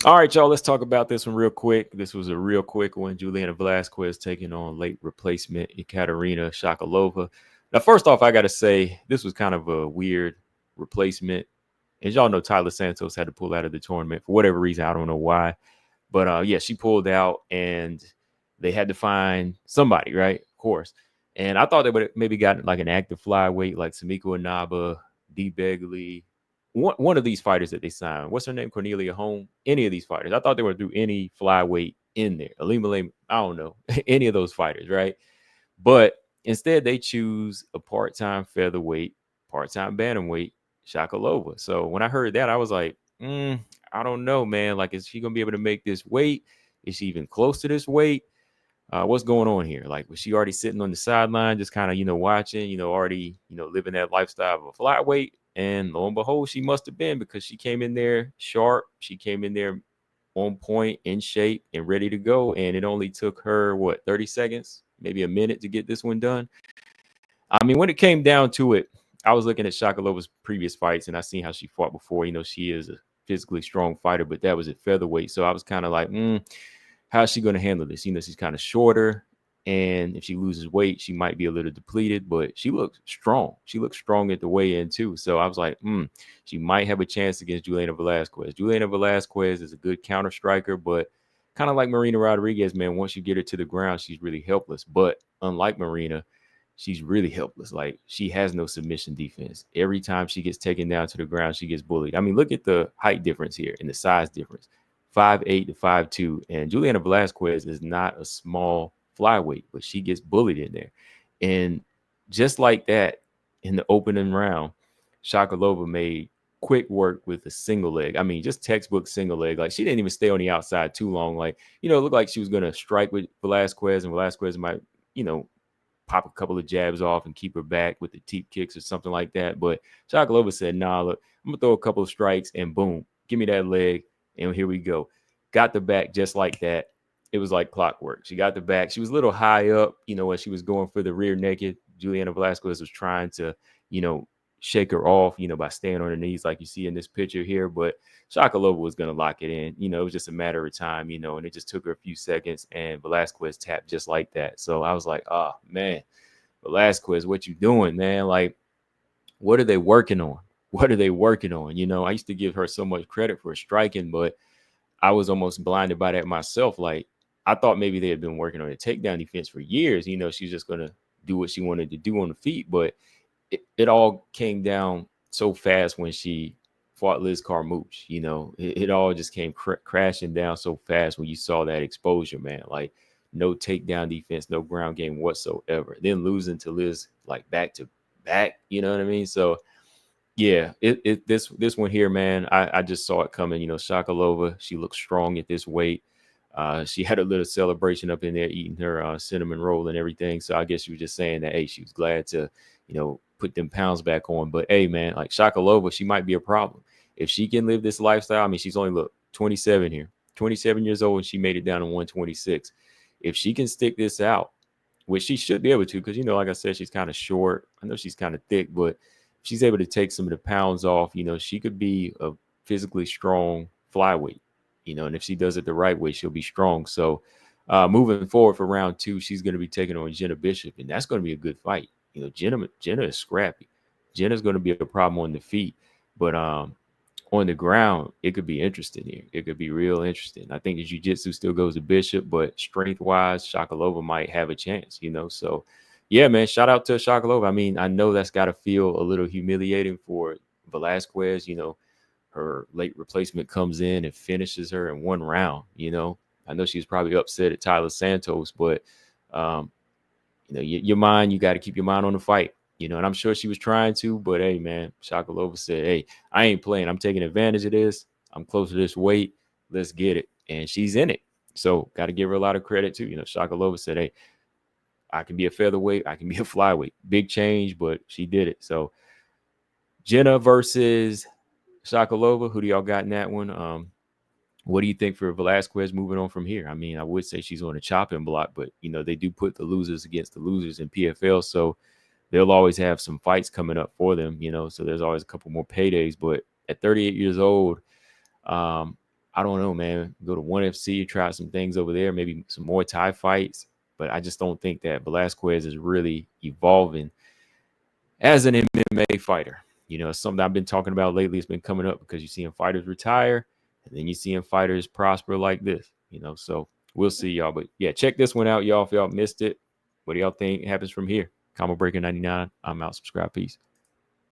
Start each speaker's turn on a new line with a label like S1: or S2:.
S1: All right, y'all, let's talk about this one real quick. This was a real quick one. Juliana Velasquez taking on late replacement Ekaterina Shakalova. Now, first off, I got to say, this was kind of a weird replacement. As y'all know, Tyler Santos had to pull out of the tournament for whatever reason. I don't know why. But yeah, she pulled out and they had to find somebody, right? Of course. And I thought they would have maybe gotten like an active flyweight like Samiko Inaba, D. Begley, one of these fighters that they signed. What's her name? Cornelia Holm. Any of these fighters. I thought they would do any flyweight in there. Alima Lame, I don't know. Any of those fighters, right? But instead, they choose a part-time featherweight, part-time bantamweight, Shakalova. So when I heard that, I was like, I don't know, man. Like, is she gonna be able to make this weight? Is she even close to this weight? What's going on here? Like, was she already sitting on the sideline, just kind of, watching, already, living that lifestyle of a flyweight? And lo and behold, she must have been because she came in there sharp. She came in there on point, in shape, and ready to go. And it only took her, 30 seconds, maybe a minute to get this one done. I mean, when it came down to it, I was looking at Shakalova's previous fights and I seen how she fought before. She is a physically strong fighter, but that was at featherweight. So I was kind of like, how's she going to handle this? She's kind of shorter. And if she loses weight, she might be a little depleted, but she looks strong. She looks strong at the weigh-in too. So I was like, she might have a chance against Juliana Velasquez. Juliana Velasquez is a good counter striker, but kind of like Marina Rodriguez, man, once you get her to the ground, she's really helpless. But unlike Marina, she's really helpless. Like, she has no submission defense. Every time she gets taken down to the ground, she gets bullied. I mean, look at the height difference here and the size difference. 5'8" to 5'2". And Juliana Velasquez is not a small flyweight, but she gets bullied in there. And just like that, in the opening round, Shakalova made quick work with a single leg. I mean, just textbook single leg. Like, she didn't even stay on the outside too long. Like, it looked like she was going to strike with Velasquez, and Velasquez might, pop a couple of jabs off and keep her back with the teep kicks or something like that. But Shakalova said, nah, look, I'm going to throw a couple of strikes and boom, give me that leg. And here we go. Got the back just like that. It was like clockwork. She got the back. She was a little high up, when she was going for the rear naked. Juliana Velasquez was trying to, shake her off, by staying on her knees like you see in this picture here. But Shakalova was going to lock it in. It was just a matter of time, and it just took her a few seconds. And Velasquez tapped just like that. So I was like, oh, man, Velasquez, what you doing, man? Like, what are they working on? What are they working on? I used to give her so much credit for striking, but I was almost blinded by that myself. Like, I thought maybe they had been working on a takedown defense for years. She's just going to do what she wanted to do on the feet. But it all came down so fast when she fought Liz Carmouche. It all just came crashing down so fast when you saw that exposure, man. Like, no takedown defense, no ground game whatsoever. Then losing to Liz like back to back, you know what I mean? So yeah, this one here, man, I just saw it coming. Shakalova, she looks strong at this weight. She had a little celebration up in there eating her cinnamon roll and everything. So I guess she was just saying that, hey, she was glad to, put them pounds back on. But hey, man, like Shakalova, she might be a problem. If she can live this lifestyle, I mean, she's only 27 here, 27 years old, and she made it down to 126. If she can stick this out, which she should be able to, because, like I said, she's kind of short. I know she's kind of thick, but if she's able to take some of the pounds off, she could be a physically strong flyweight, and if she does it the right way, she'll be strong. So moving forward for round 2, she's going to be taking on Jenna Bishop, and that's going to be a good fight. Jenna is scrappy. Jenna's going to be a problem on the feet, but on the ground, it could be interesting here. It could be real interesting. I think the jiu-jitsu still goes to Bishop, but strength-wise, Shakalova might have a chance, So, yeah, man, shout out to Shakalova. I mean, I know that's got to feel a little humiliating for Velasquez. Her late replacement comes in and finishes her in one round. I know she was probably upset at Tyler Santos, but, your mind, you got to keep your mind on the fight. And I'm sure she was trying to, but hey, man, Shakalova said, hey, I ain't playing. I'm taking advantage of this. I'm close to this weight. Let's get it. And she's in it. So got to give her a lot of credit too. Shakalova said, hey, I can be a featherweight. I can be a flyweight. Big change, but she did it. So Jenna versus Shakalova. Who do y'all got in that one? What do you think for Velasquez moving on from here? I mean, I would say she's on a chopping block, but, they do put the losers against the losers in PFL. So they'll always have some fights coming up for them, so there's always a couple more paydays. But at 38 years old, I I don't know, man. Go to ONE FC, try some things over there, maybe some more Thai fights. But I just don't think that Velasquez is really evolving as an MMA fighter. Something I've been talking about lately. It's been coming up because you're seeing fighters retire, and then you're seeing fighters prosper like this. So we'll see, y'all. But yeah, check this one out, y'all. If y'all missed it, what do y'all think happens from here? Combo Breaker 99. I'm out. Subscribe. Peace.